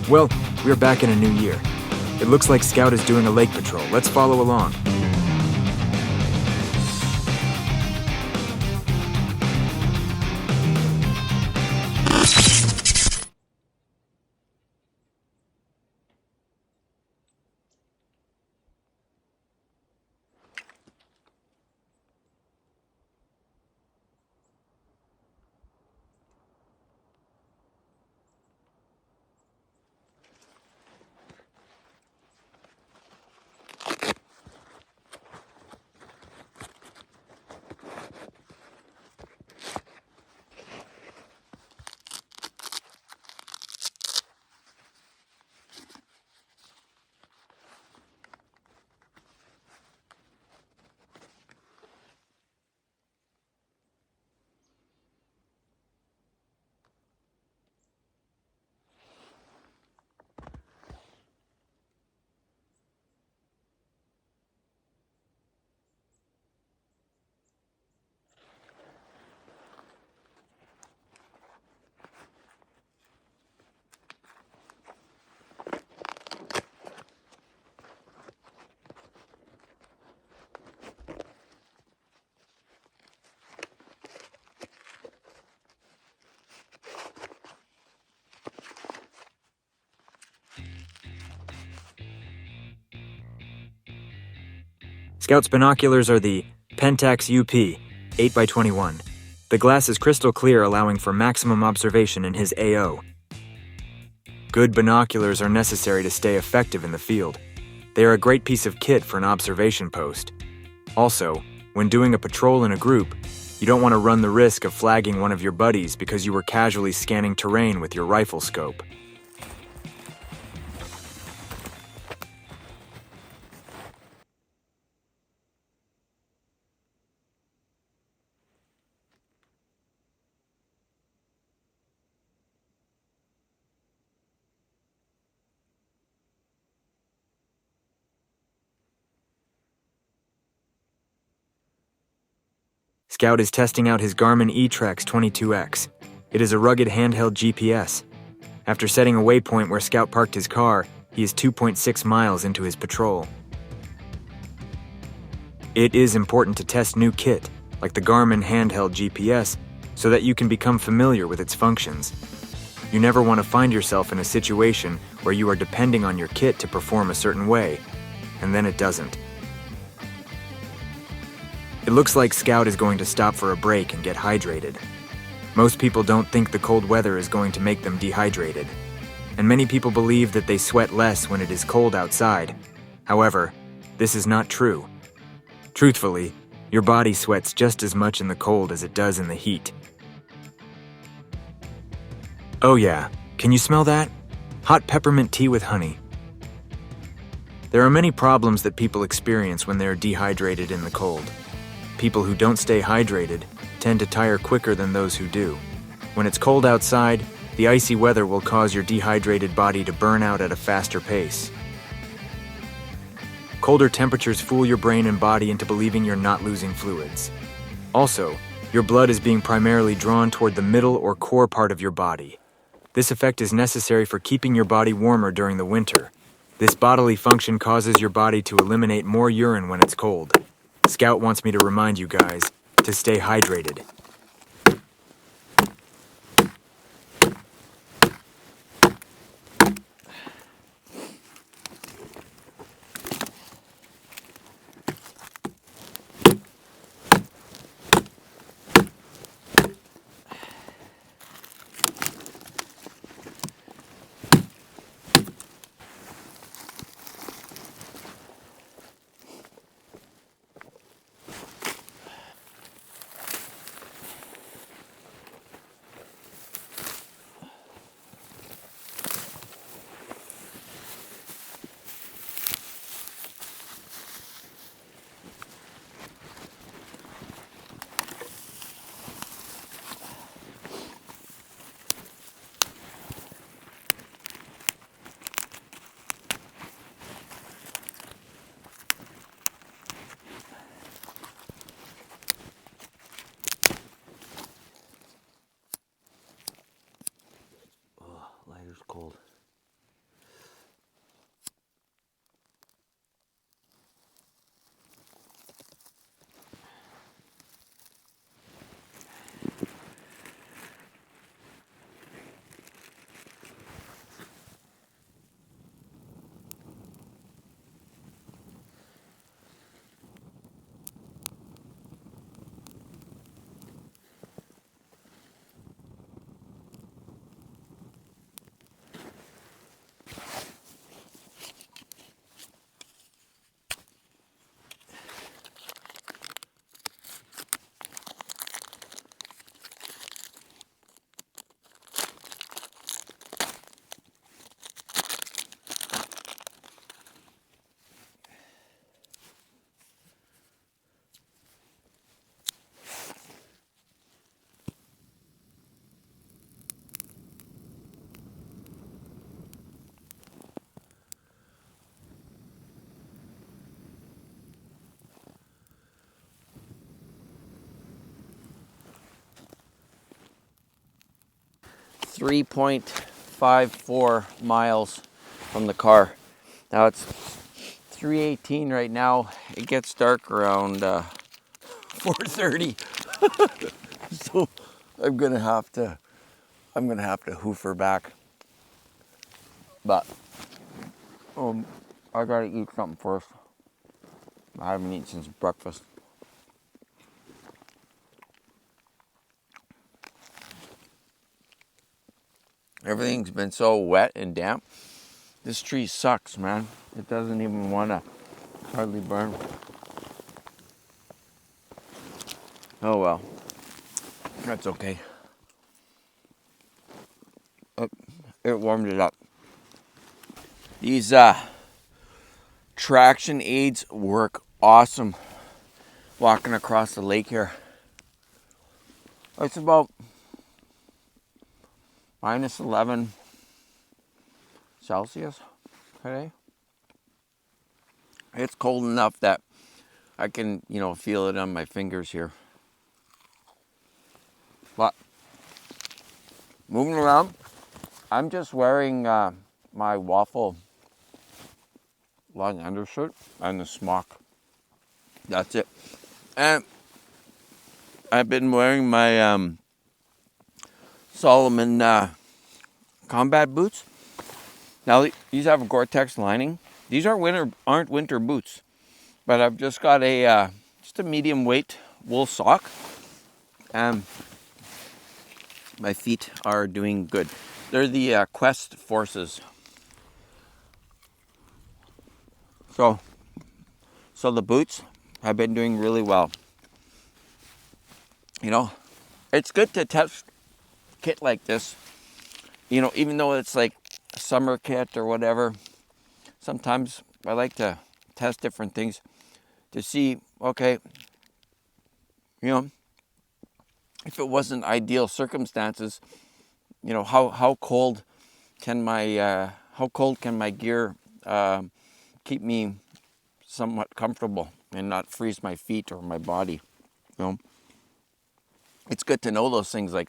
Well, we're back in a new year. It looks like Scout is doing a lake patrol. Let's follow along. Scout's binoculars are the Pentax UP 8x21. The glass is crystal clear, allowing for maximum observation in his AO. Good binoculars are necessary to stay effective in the field. They are a great piece of kit for an observation post. Also, when doing a patrol in a group, you don't want to run the risk of flagging one of your buddies because you were casually scanning terrain with your rifle scope. Scout is testing out his Garmin eTrex 22X. It is a rugged handheld GPS. After setting a waypoint where Scout parked his car, he is 2.6 miles into his patrol. It is important to test new kit, like the Garmin handheld GPS, so that you can become familiar with its functions. You never want to find yourself in a situation where you are depending on your kit to perform a certain way, and then it doesn't. It looks like Scout is going to stop for a break and get hydrated. Most people don't think the cold weather is going to make them dehydrated, and many people believe that they sweat less when it is cold outside. However, this is not true. Truthfully, your body sweats just as much in the cold as it does in the heat. Oh yeah, can you smell that? Hot peppermint tea with honey. There are many problems that people experience when they are dehydrated in the cold. People who don't stay hydrated tend to tire quicker than those who do. When it's cold outside, the icy weather will cause your dehydrated body to burn out at a faster pace. Colder temperatures fool your brain and body into believing you're not losing fluids. Also, your blood is being primarily drawn toward the middle or core part of your body. This effect is necessary for keeping your body warmer during the winter. This bodily function causes your body to eliminate more urine when it's cold. Scout wants me to remind you guys to stay hydrated. Lighter's cold. 3.54 miles from the car. Now it's 3:18 right now. It gets dark around 4:30. So I'm gonna have to hoof her back. But I gotta eat something first. I haven't eaten since breakfast. Everything's been so wet and damp. This tree sucks, man. It doesn't even wanna hardly burn. Oh well, that's okay. Oh, it warmed it up. These traction aids work awesome walking across the lake here. It's about minus 11 Celsius today. It's cold enough that I can, feel it on my fingers here. But moving around, I'm just wearing my waffle long undershirt and the smock. That's it. And I've been wearing my Solomon combat boots. Now these have a Gore-Tex lining. These aren't winter boots, but I've just got a medium weight wool sock, and my feet are doing good. They're the Quest Forces. So the boots have been doing really well. It's good to test kit like this. Even though it's like a summer kit or whatever, sometimes I like to test different things to see, okay, if it wasn't ideal circumstances, how cold can my gear keep me somewhat comfortable and not freeze my feet or my body. It's good to know those things. Like,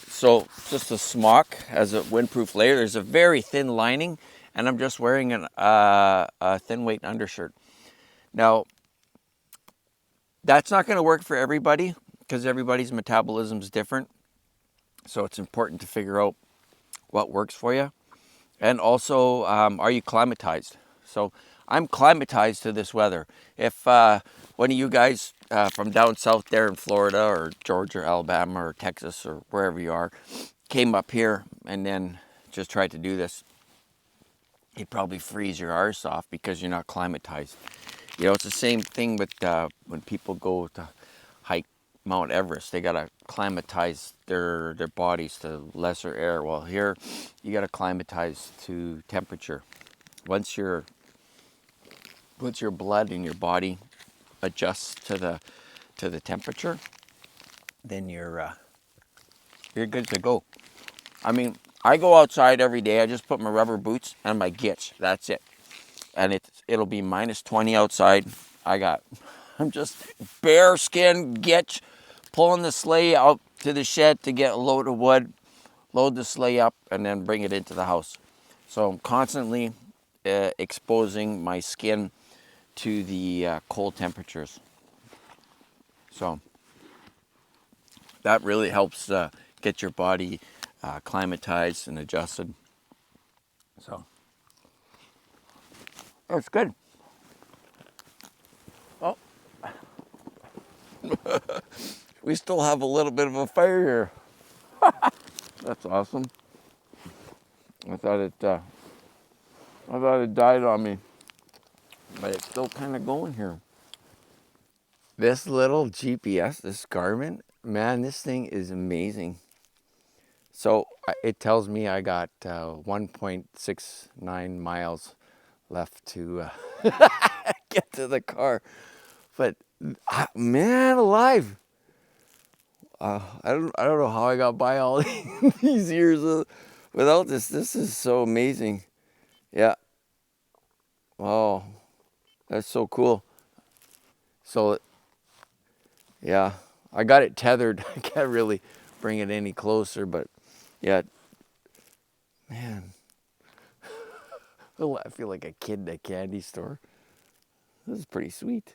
so just a smock has a windproof layer. There's a very thin lining, and I'm just wearing a thin weight undershirt. Now, that's not going to work for everybody because everybody's metabolism is different. So it's important to figure out what works for you. And also, are you climatized? So I'm climatized to this weather. If one of you guys from down south there in Florida or Georgia or Alabama or Texas or wherever you are came up here and then just tried to do this, you'd probably freeze your arse off because you're not climatized. It's the same thing with when people go to hike Mount Everest. They got to climatize their bodies to lesser air. Well, here you got to climatize to temperature. Once your blood in your body adjusts to the temperature, then you're good to go. I mean, I go outside every day. I just put my rubber boots and my gitch. That's it. And it'll be minus 20 outside. I'm just bare skin gitch, pulling the sleigh out to the shed to get a load of wood, load the sleigh up, and then bring it into the house. So I'm constantly exposing my skin to the cold temperatures. So that really helps get your body climatized and adjusted. So that's good. Oh, we still have a little bit of a fire here. That's awesome. I thought it died on me, but it's still kind of going here. This little GPS, this Garmin, man, this thing is amazing. So it tells me I got 1.69 miles left to get to the car. But man alive, I don't know how I got by all these years without this. This is so amazing. Yeah. Oh, that's so cool. So yeah, I got it tethered. I can't really bring it any closer, but Yeah, man. Oh, I feel like a kid in a candy store. This is pretty sweet.